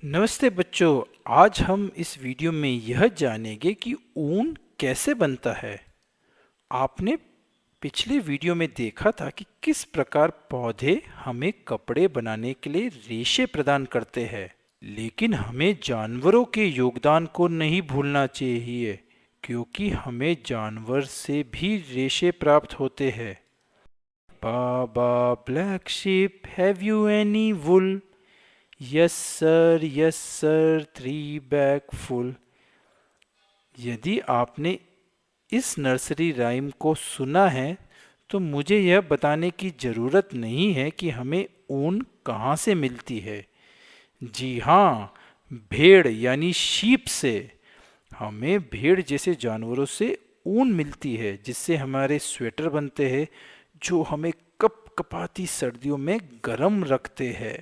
नमस्ते बच्चों। आज हम इस वीडियो में यह जानेंगे कि ऊन कैसे बनता है। आपने पिछले वीडियो में देखा था कि किस प्रकार पौधे हमें कपड़े बनाने के लिए रेशे प्रदान करते हैं, लेकिन हमें जानवरों के योगदान को नहीं भूलना चाहिए, क्योंकि हमें जानवर से भी रेशे प्राप्त होते हैं। Baa baa black sheep, have you any wool? Yes sir, 3 bag full. यदि आपने इस नर्सरी राइम को सुना है तो मुझे यह बताने की ज़रूरत नहीं है कि हमें ऊन कहाँ से मिलती है। जी हाँ, भेड़ यानी शीप से। हमें भेड़ जैसे जानवरों से ऊन मिलती है, जिससे हमारे स्वेटर बनते हैं जो हमें कपकपाती सर्दियों में गर्म रखते हैं।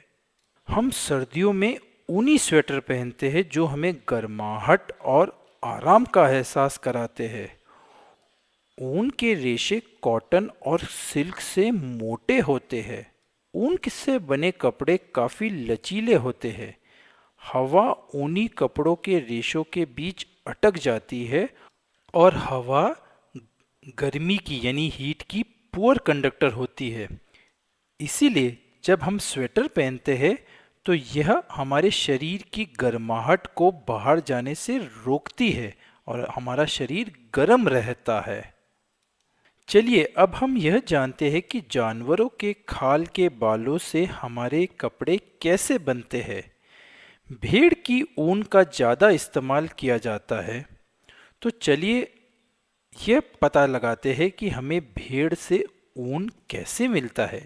हम सर्दियों में ऊनी स्वेटर पहनते हैं जो हमें गर्माहट और आराम का एहसास कराते हैं। ऊन के रेशे कॉटन और सिल्क से मोटे होते हैं। ऊन से बने कपड़े काफ़ी लचीले होते हैं। हवा ऊनी कपड़ों के रेशों के बीच अटक जाती है और हवा गर्मी की यानी हीट की पुअर कंडक्टर होती है। इसीलिए जब हम स्वेटर पहनते हैं तो यह हमारे शरीर की गर्माहट को बाहर जाने से रोकती है और हमारा शरीर गर्म रहता है। चलिए अब हम यह जानते हैं कि जानवरों के खाल के बालों से हमारे कपड़े कैसे बनते हैं। भेड़ की ऊन का ज़्यादा इस्तेमाल किया जाता है, तो चलिए यह पता लगाते हैं कि हमें भेड़ से ऊन कैसे मिलता है।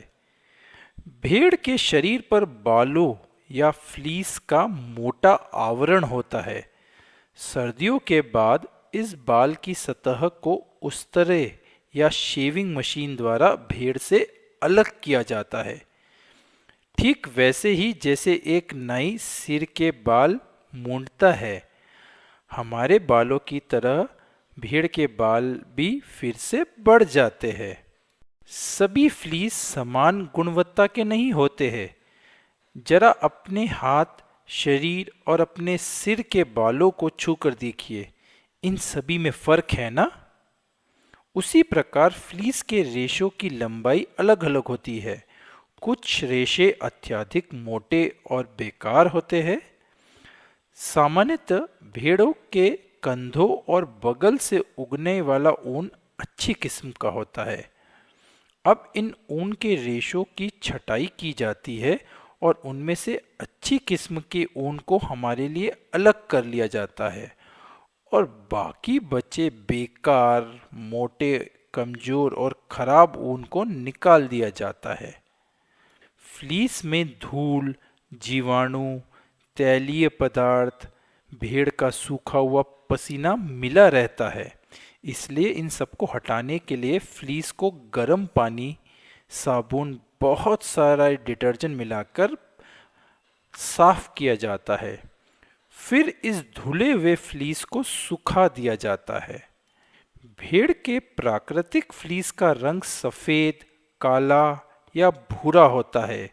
भेड़ के शरीर पर बालों या फ्लीस का मोटा आवरण होता है। सर्दियों के बाद इस बाल की सतह को उस्तरे या शेविंग मशीन द्वारा भेड़ से अलग किया जाता है। ठीक वैसे ही जैसे एक नाई सिर के बाल मूंदता है, हमारे बालों की तरह भेड़ के बाल भी फिर से बढ़ जाते हैं। सभी फ्लीस समान गुणवत्ता के नहीं होते हैं। जरा अपने हाथ, शरीर और अपने सिर के बालों को छूकर देखिए, इन सभी में फर्क है ना। उसी प्रकार फ्लीस के रेशों की लंबाई अलग अलग होती है। कुछ रेशे अत्यधिक मोटे और बेकार होते हैं। सामान्यतः भेड़ों के कंधों और बगल से उगने वाला ऊन अच्छी किस्म का होता है। अब इन ऊन के रेशों की छटाई की जाती है और उनमें से अच्छी किस्म के ऊन को हमारे लिए अलग कर लिया जाता है और बाकी बचे बेकार, मोटे, कमजोर और खराब ऊन को निकाल दिया जाता है। फ्लीस में धूल, जीवाणु, तैलीय पदार्थ, भेड़ का सूखा हुआ पसीना मिला रहता है। इसलिए इन सबको हटाने के लिए फ्लीस को गर्म पानी, साबुन, बहुत सारा डिटर्जेंट मिलाकर साफ किया जाता है। फिर इस धुले हुए फ्लीस को सुखा दिया जाता है। भेड़ के प्राकृतिक फ्लीस का रंग सफ़ेद, काला या भूरा होता है।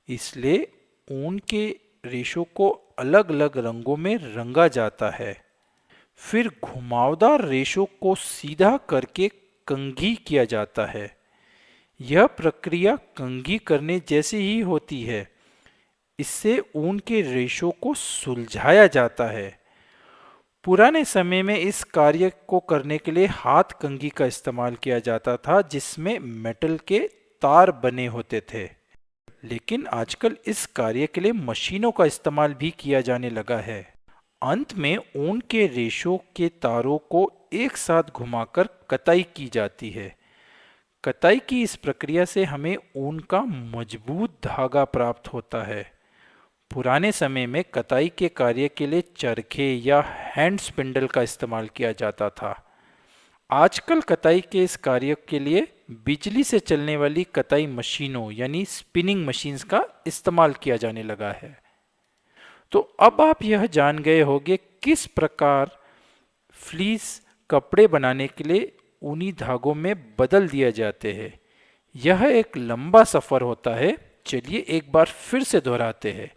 इसलिए ऊन के रेशों को अलग अलग रंगों में रंगा जाता है। फिर घुमावदार रेशों को सीधा करके कंघी किया जाता है। यह प्रक्रिया कंघी करने जैसी ही होती है। इससे ऊन के रेशों को सुलझाया जाता है। पुराने समय में इस कार्य को करने के लिए हाथ कंघी का इस्तेमाल किया जाता था, जिसमें मेटल के तार बने होते थे। लेकिन आजकल इस कार्य के लिए मशीनों का इस्तेमाल भी किया जाने लगा है। अंत में ऊन के रेशों के तारों को एक साथ घुमाकर कताई की जाती है। कताई की इस प्रक्रिया से हमें ऊन का मजबूत धागा प्राप्त होता है। पुराने समय में कताई के कार्य के लिए चरखे या हैंड स्पिंडल का इस्तेमाल किया जाता था। आजकल कताई के इस कार्य के लिए बिजली से चलने वाली कताई मशीनों यानी स्पिनिंग मशीन्स का इस्तेमाल किया जाने लगा है। तो अब आप यह जान गए होंगे किस प्रकार फ्लीस कपड़े बनाने के लिए ऊनी धागों में बदल दिए जाते हैं। यह एक लंबा सफ़र होता है। चलिए एक बार फिर से दोहराते हैं।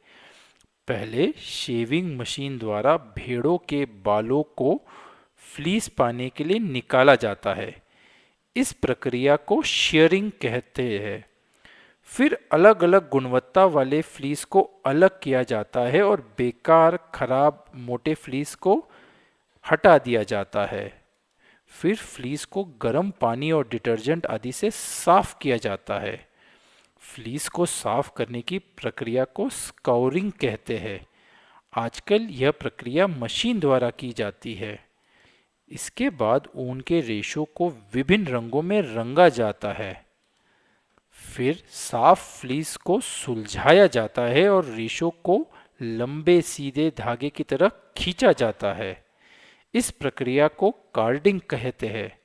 पहले शेविंग मशीन द्वारा भेड़ों के बालों को फ्लीस पाने के लिए निकाला जाता है। इस प्रक्रिया को shearing कहते हैं। फिर अलग अलग गुणवत्ता वाले फ्लीस को अलग किया जाता है और बेकार खराब मोटे फ्लीस को हटा दिया जाता है। फिर फ्लीस को गर्म पानी और डिटर्जेंट आदि से साफ किया जाता है। फ्लीस को साफ करने की प्रक्रिया को स्काउरिंग कहते हैं। आजकल यह प्रक्रिया मशीन द्वारा की जाती है। इसके बाद ऊन के रेशों को विभिन्न रंगों में रंगा जाता है। फिर साफ फ्लीस को सुलझाया जाता है और रेशों को लंबे सीधे धागे की तरह खींचा जाता है। इस प्रक्रिया को कार्डिंग कहते हैं।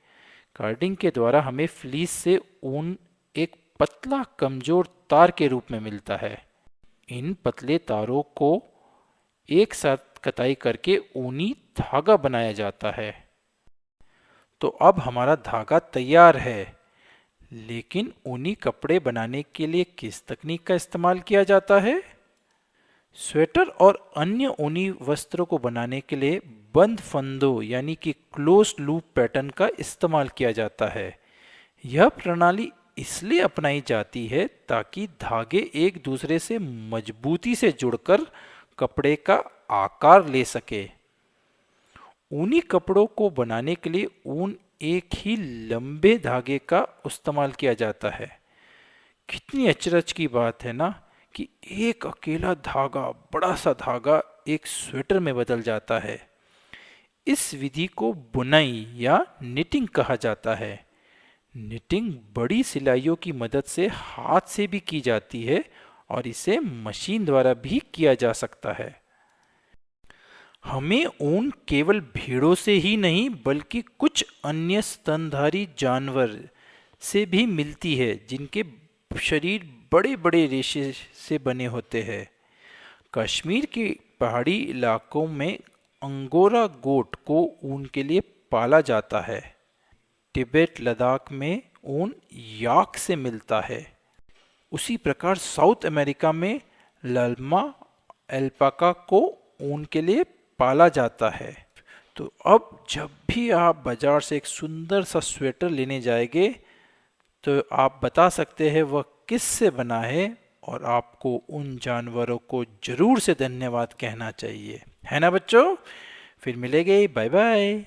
कार्डिंग के द्वारा हमें फ्लीस से ऊन एक पतला कमजोर तार के रूप में मिलता है। इन पतले तारों को एक साथ कताई करके ऊनी धागा बनाया जाता है। तो अब हमारा धागा तैयार है। लेकिन ऊनी कपड़े बनाने के लिए किस तकनीक का इस्तेमाल किया जाता है? स्वेटर और अन्य ऊनी वस्त्रों को बनाने के लिए बंद फंदों यानी कि क्लोज लूप पैटर्न का इस्तेमाल किया जाता है। यह प्रणाली इसलिए अपनाई जाती है ताकि धागे एक दूसरे से मजबूती से जुड़कर कपड़े का आकार ले सके। ऊनी कपड़ों को बनाने के लिए ऊन एक ही लंबे धागे का इस्तेमाल किया जाता है। कितनी अचरज की बात है ना कि एक अकेला धागा, बड़ा सा धागा एक स्वेटर में बदल जाता है। इस विधि को बुनाई या निटिंग कहा जाता है। निटिंग बड़ी सिलाइयों की मदद से हाथ से भी की जाती है और इसे मशीन द्वारा भी किया जा सकता है। हमें ऊन केवल भेड़ों से ही नहीं बल्कि कुछ अन्य स्तनधारी जानवर से भी मिलती है जिनके शरीर बड़े बड़े रेशे से बने होते हैं। कश्मीर के पहाड़ी इलाकों में अंगोरा गोट को ऊन के लिए पाला जाता है। तिब्बत लद्दाख में ऊन याक से मिलता है। उसी प्रकार साउथ अमेरिका में लाल्मा एल्पाका को ऊन के लिए पाला जाता है। तो अब जब भी आप बाजार से एक सुंदर सा स्वेटर लेने जाएंगे तो आप बता सकते हैं वह किससे बना है और आपको उन जानवरों को जरूर से धन्यवाद कहना चाहिए, है ना बच्चों? फिर मिलेंगे, बाय बाय।